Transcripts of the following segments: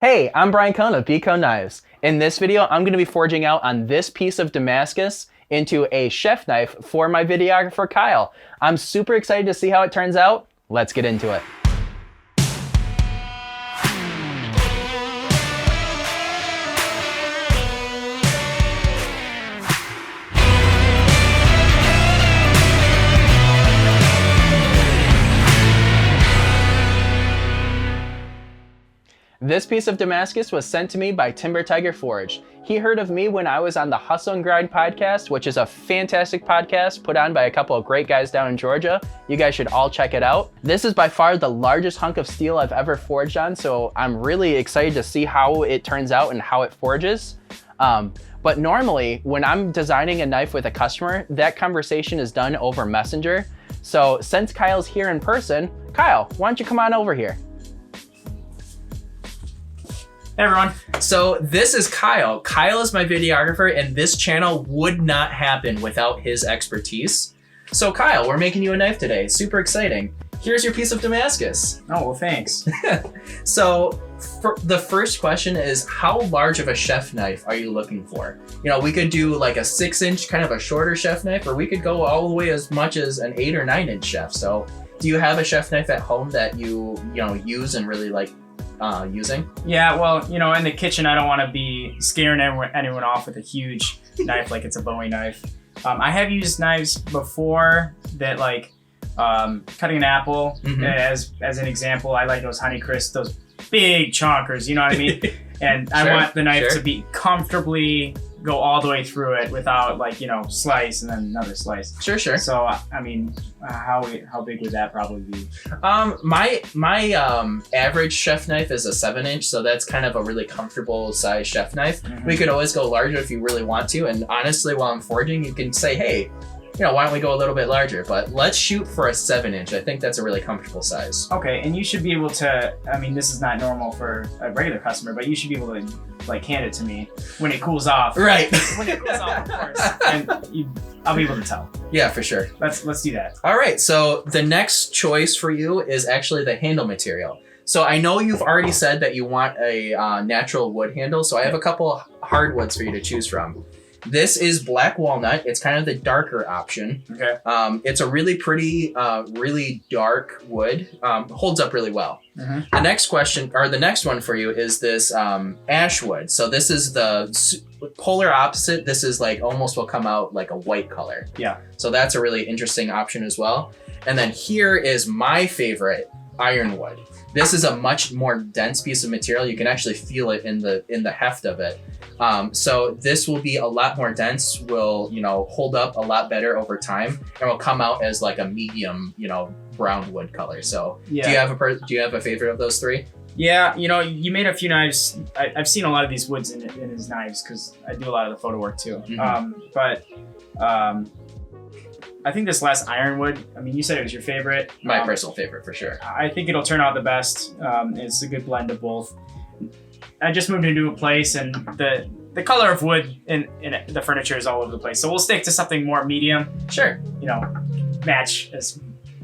Hey, I'm Brian Cohn of Beco Knives. In this video, I'm going to be forging out on this piece of Damascus into a chef knife for my videographer, Kyle. I'm super excited to see how it turns out. Let's get into it. This piece of Damascus was sent to me by Timber Tiger Forge. He heard of me when I was on the Hustle and Grind podcast, which is a fantastic podcast put on by a couple of great guys down in Georgia. You guys should all check it out. This is by far the largest hunk of steel I've ever forged on, so I'm really excited to see how it turns out and how it forges. But normally, when I'm designing a knife with a customer, that conversation is done over Messenger. So since Kyle's here in person, Kyle, why don't you come on over here? Hey everyone. So this is Kyle. Kyle is my videographer, and this channel would not happen without his expertise. So Kyle, we're making you a knife today. Super exciting. Here's your piece of Damascus. Oh, well, thanks. So the first question is, how large of a chef knife are you looking for? You know, we could do like a 6-inch, kind of a shorter chef knife, or we could go all the way as much as an 8 or 9-inch chef. So do you have a chef knife at home that you use and really like using? Yeah, well, in the kitchen, I don't want to be scaring anyone off with a huge knife like it's a Bowie knife. I have used knives before that, like cutting an apple, as an example. I like those Honeycrisp, those big chonkers, you know what I mean? And I want the knife to be comfortably go all the way through it without slice and then another slice. Sure. So I mean, how big would that probably be? My average chef knife is a 7-inch, so that's kind of a really comfortable size chef knife. We could always go larger if you really want to, and honestly, while I'm forging, you can say, hey, why don't we go a little bit larger? But let's shoot for a 7-inch. I think that's a really comfortable size. Okay, and you should be able to, I mean, this is not normal for a regular customer, but you should be able to hand it to me when it cools off. Right. When it cools off, of course. And I'll be able to tell. Yeah, for sure. Let's do that. All right, so the next choice for you is actually the handle material. So I know you've already said that you want a natural wood handle, so I have a couple hardwoods for you to choose from. This is black walnut. It's kind of the darker option. Okay. It's a really pretty, really dark wood. Holds up really well. The next one for you is this ash wood. So this is the polar opposite. This is like almost will come out like a white color. Yeah. So that's a really interesting option as well. And then here is my favorite, ironwood. This is a much more dense piece of material. You can actually feel it in the heft of it. So this will be a lot more dense, will, hold up a lot better over time, and will come out as like a medium, brown wood color. So yeah. Do you have a favorite of those three? Yeah, you made a few knives. I've seen a lot of these woods in his knives because I do a lot of the photo work too. I think this last ironwood, I mean, you said it was your favorite. My personal favorite, for sure. I think it'll turn out the best. It's a good blend of both. I just moved into a place, and the color of wood in the furniture is all over the place. So we'll stick to something more medium. Sure. Match as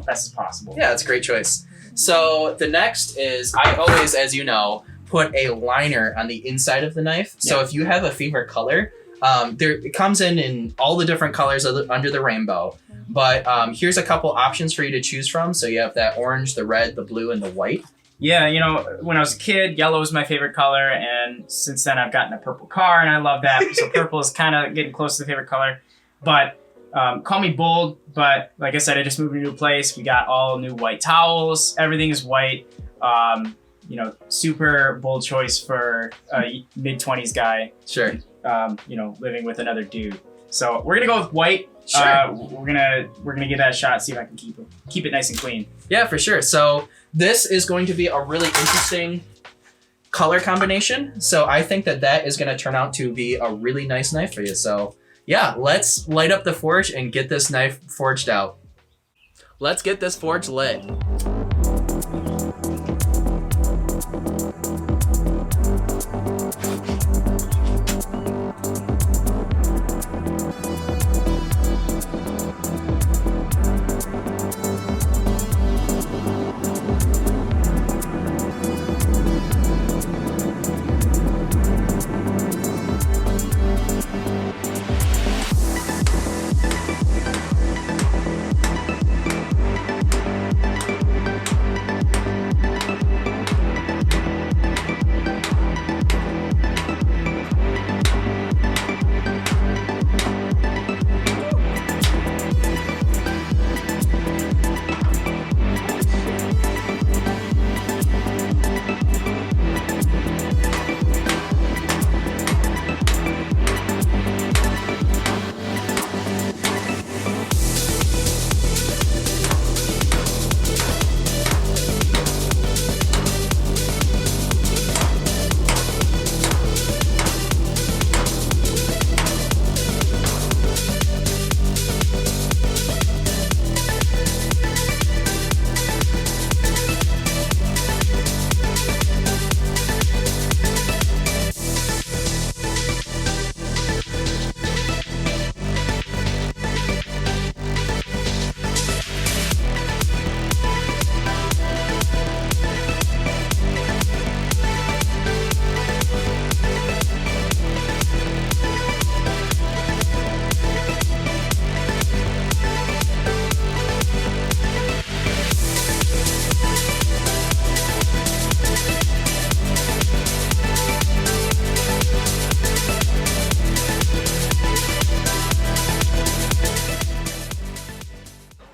best as possible. Yeah, that's a great choice. So the next is, I always, as you know, put a liner on the inside of the knife. So if you have a favorite color, it comes in all the different colors under the rainbow. But here's a couple options for you to choose from. So you have that orange, the red, the blue, and the white. Yeah, when I was a kid, yellow was my favorite color, and since then I've gotten a purple car, and I love that. So purple is kind of getting close to the favorite color. But call me bold, but like I said, I just moved into a place. We got all new white towels. Everything is white. Super bold choice for a mid-20s guy. Sure. Living with another dude. So we're gonna go with white. Sure. We're gonna give that a shot. See if I can keep it nice and clean. Yeah, for sure. So this is going to be a really interesting color combination. So I think that is going to turn out to be a really nice knife for you. So yeah, let's light up the forge and get this knife forged out. Let's get this forge lit.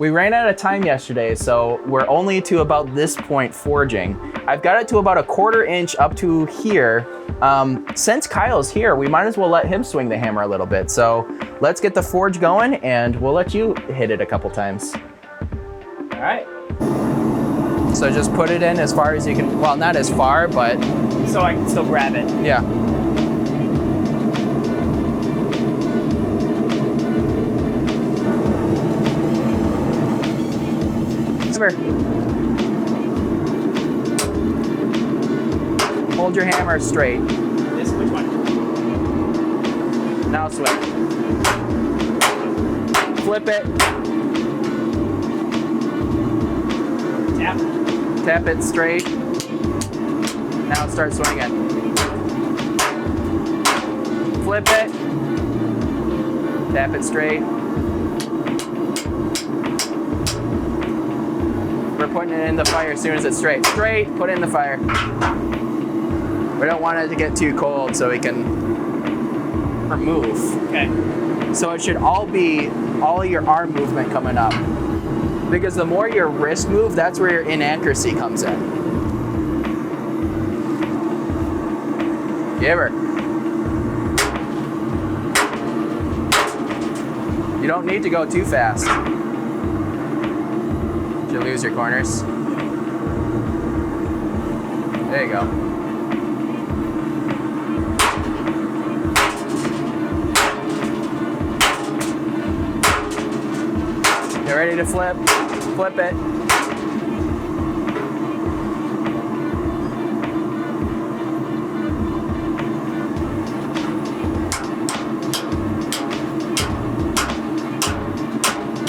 We ran out of time yesterday, so we're only to about this point forging. I've got it to about a 1/4 inch up to here. Since Kyle's here, we might as well let him swing the hammer a little bit. So let's get the forge going and we'll let you hit it a couple times. All right. So just put it in as far as you can, well, not as far, but. So I can still grab it. Yeah. Hold your hammer straight. This, which one? Now swing. Flip it. Tap. Tap it straight. Now start swinging. Flip it. Tap it straight. We're putting it in the fire as soon as it's straight. Straight, put it in the fire. We don't want it to get too cold so we can remove. Okay. So it should all be all your arm movement coming up. Because the more your wrist move, that's where your inaccuracy comes in. Give her. You don't need to go too fast. Did you lose your corners? There you go. Get ready to flip. Flip it.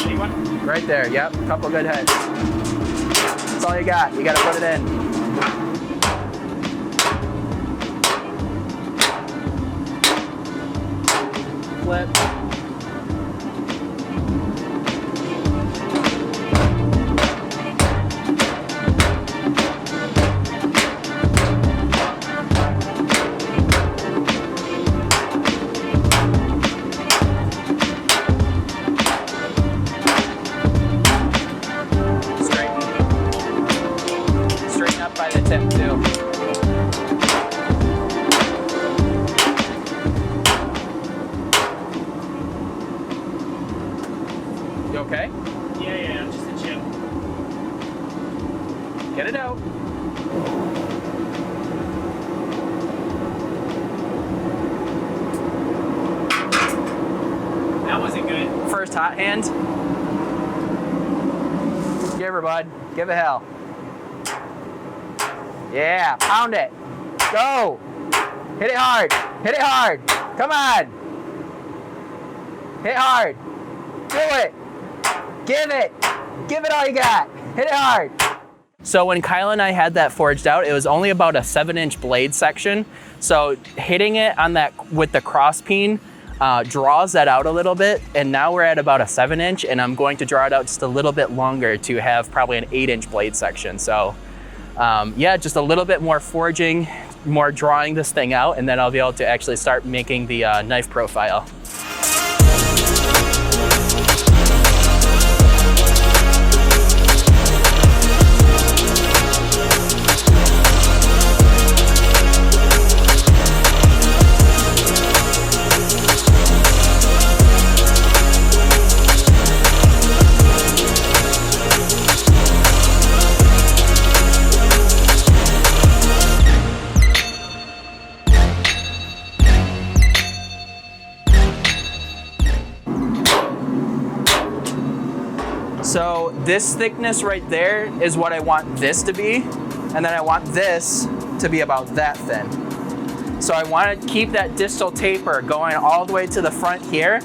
Anyone? Right there, yep. Couple good hits. That's all you got. You gotta put it in. Flip. Straighten up by the tip too. You okay? Yeah, just a chip. Get it out. That wasn't good. First hot hand. Give her, bud. Give it hell. Yeah, pound it. Go. Hit it hard. Hit it hard. Come on. Hit hard. Do it. Give it. Give it all you got. Hit it hard. So when Kyle and I had that forged out, it was only about a 7-inch blade section. So hitting it on that with the cross peen draws that out a little bit. And now we're at about a 7-inch, and I'm going to draw it out just a little bit longer to have probably an 8-inch blade section. So yeah, just a little bit more forging, more drawing this thing out, and then I'll be able to actually start making the knife profile. So this thickness right there is what I want this to be, and then I want this to be about that thin. So I want to keep that distal taper going all the way to the front here,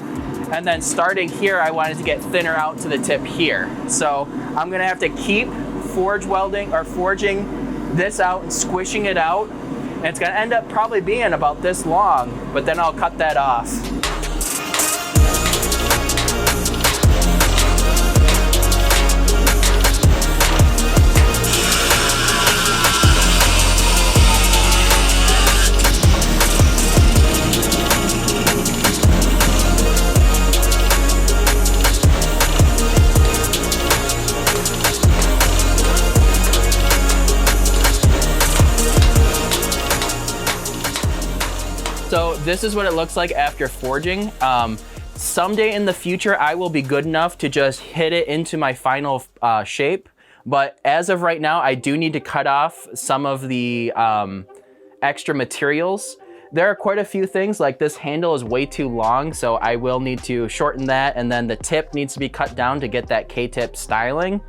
and then starting here I want it to get thinner out to the tip here. So I'm gonna have to keep forging this out and squishing it out, and it's gonna end up probably being about this long, but then I'll cut that off. So this is what it looks like after forging. Someday in the future, I will be good enough to just hit it into my final shape. But as of right now, I do need to cut off some of the extra materials. There are quite a few things, like this handle is way too long, so I will need to shorten that, and then the tip needs to be cut down to get that K-tip styling.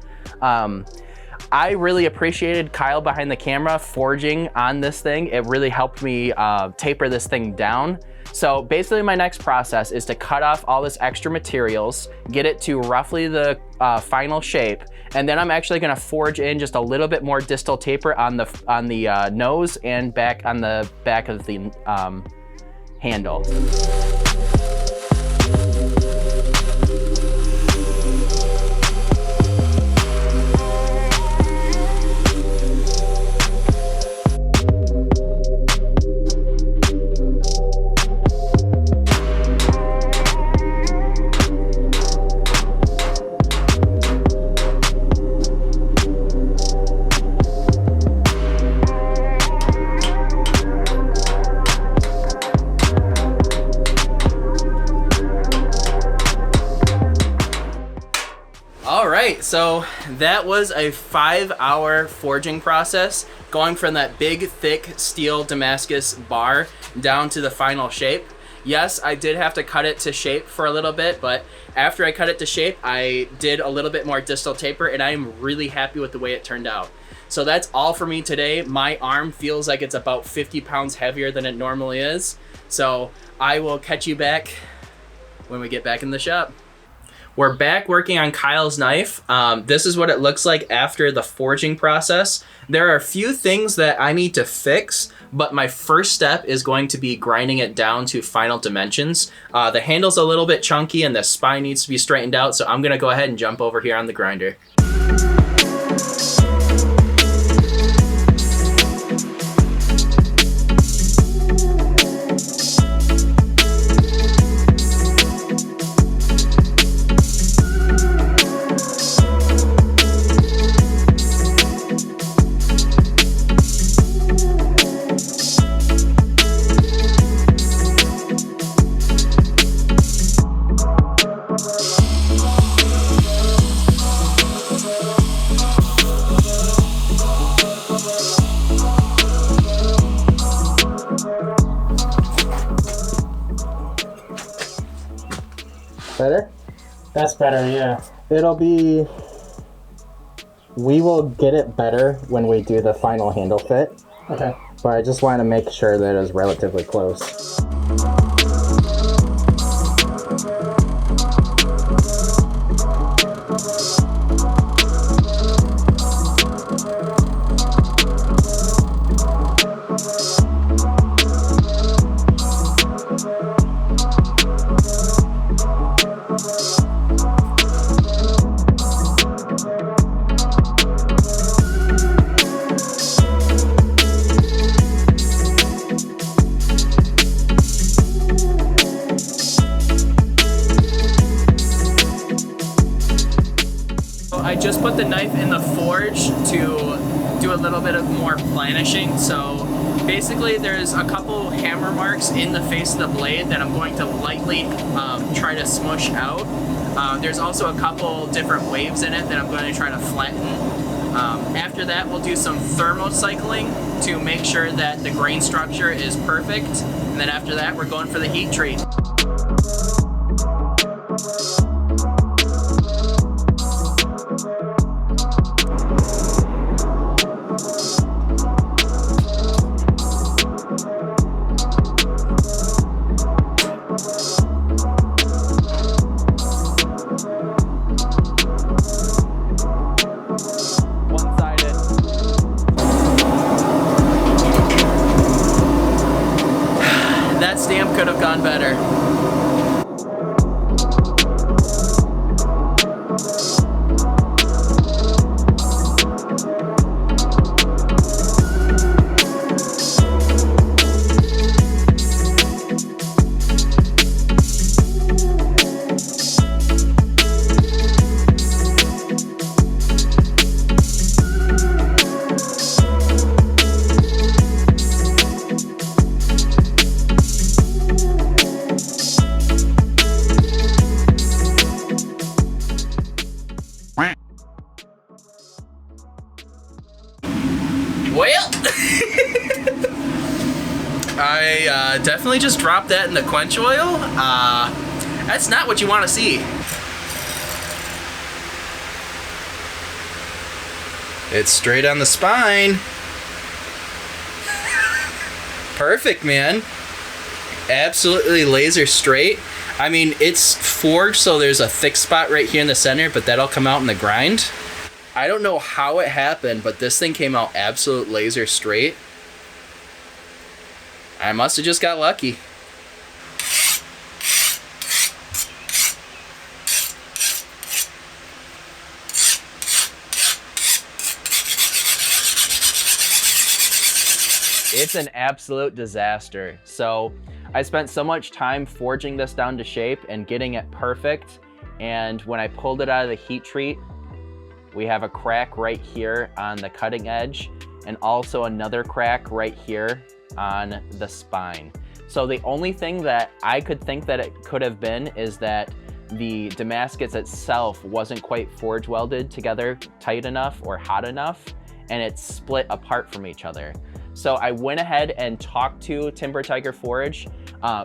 I really appreciated Kyle behind the camera forging on this thing. It really helped me taper this thing down. So basically my next process is to cut off all this extra materials, get it to roughly the final shape, and then I'm actually gonna forge in just a little bit more distal taper on the nose and back on the back of the handle. So that was a 5-hour forging process, going from that big, thick steel Damascus bar down to the final shape. Yes, I did have to cut it to shape for a little bit, but after I cut it to shape, I did a little bit more distal taper, and I am really happy with the way it turned out. So that's all for me today. My arm feels like it's about 50 pounds heavier than it normally is. So I will catch you back when we get back in the shop. We're back working on Kyle's knife. This is what it looks like after the forging process. There are a few things that I need to fix, but my first step is going to be grinding it down to final dimensions. The handle's a little bit chunky and the spine needs to be straightened out, so I'm gonna go ahead and jump over here on the grinder. Better? That's better, yeah. We will get it better when we do the final handle fit. Okay. But I just want to make sure that it is relatively close. I just put the knife in the forge to do a little bit of more planishing. So basically there's a couple hammer marks in the face of the blade that I'm going to lightly try to smush out. There's also a couple different waves in it that I'm going to try to flatten. After that, we'll do some thermocycling to make sure that the grain structure is perfect. And then after that, we're going for the heat treat. That stamp could have gone better. I definitely just dropped that in the quench oil. That's not what you want to see. It's straight on the spine. Perfect, man. Absolutely laser straight. I mean, it's forged, so there's a thick spot right here in the center, but that'll come out in the grind. I don't know how it happened, but this thing came out absolute laser straight. I must have just got lucky. It's an absolute disaster. So I spent so much time forging this down to shape and getting it perfect. And when I pulled it out of the heat treat, we have a crack right here on the cutting edge and also another crack right here on the spine. So the only thing that I could think that it could have been is that the Damascus itself wasn't quite forge welded together tight enough or hot enough, and it split apart from each other. So I went ahead and talked to Timber Tiger Forge.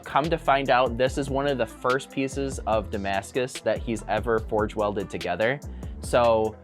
Come to find out, this is one of the first pieces of Damascus that he's ever forge welded together. So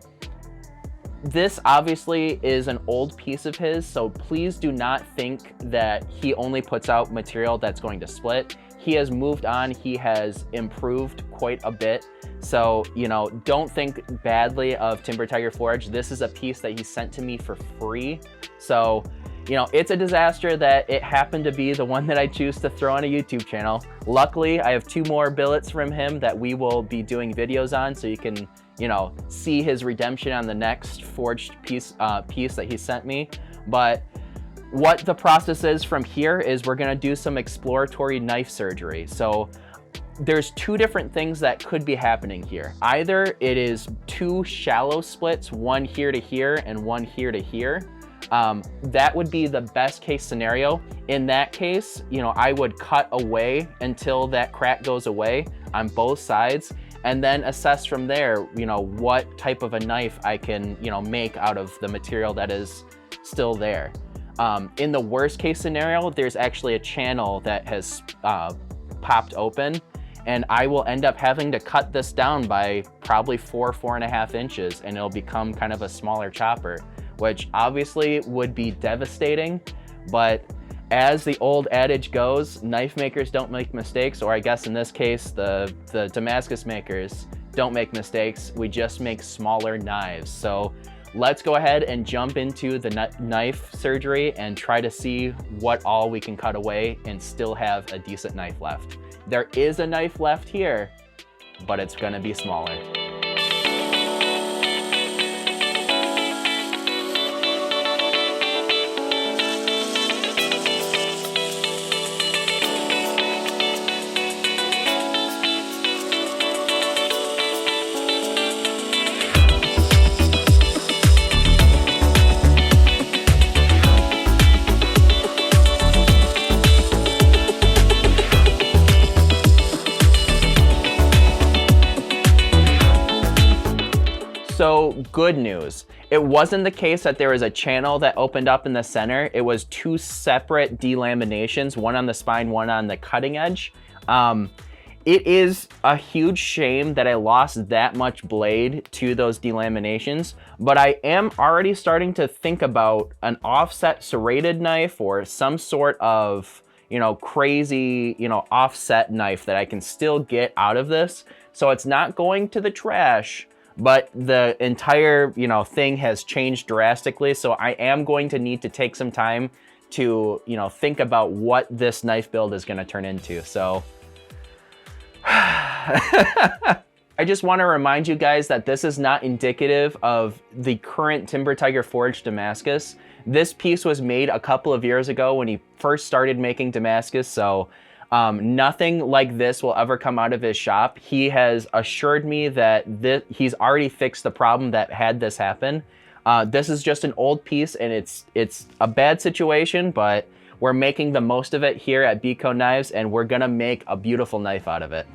this obviously is an old piece of his, so please do not think that he only puts out material that's going to split. He has moved on, he has improved quite a bit. So, you know, don't think badly of Timber Tiger Forge. This is a piece that he sent to me for free. So, you know, it's a disaster that it happened to be the one that I choose to throw on a YouTube channel. Luckily, I have 2 more billets from him that we will be doing videos on, so you can, you know, see his redemption on the next forged piece that he sent me. But what the process is from here is we're gonna do some exploratory knife surgery. So there's 2 different things that could be happening here. Either it is 2 shallow splits, one here to here and one here to here. That would be the best case scenario. In that case, you know, I would cut away until that crack goes away on both sides, and then assess from there, you know, what type of a knife I can, you know, make out of the material that is still there. In the worst case scenario, there's actually a channel that has popped open, and I will end up having to cut this down by probably 4.5 inches, and it'll become kind of a smaller chopper, which obviously would be devastating. But as the old adage goes, knife makers don't make mistakes, or I guess in this case, the Damascus makers don't make mistakes. We just make smaller knives. So let's go ahead and jump into the knife surgery and try to see what all we can cut away and still have a decent knife left. There is a knife left here, but it's gonna be smaller. So good news. It wasn't the case that there was a channel that opened up in the center. It was 2 separate delaminations, one on the spine, one on the cutting edge. It is a huge shame that I lost that much blade to those delaminations, but I am already starting to think about an offset serrated knife or some sort of, you know, crazy, you know, offset knife that I can still get out of this. So it's not going to the trash, but the entire, you know, thing has changed drastically. So I am going to need to take some time to, you know, think about what this knife build is going to turn into. So I just want to remind you guys that this is not indicative of the current Timber Tiger Forge Damascus. This piece was made a couple of years ago when he first started making Damascus. So nothing like this will ever come out of his shop. He has assured me that he's already fixed the problem that had this happen. This is just an old piece, and it's a bad situation, but we're making the most of it here at Beco Knives, and we're gonna make a beautiful knife out of it.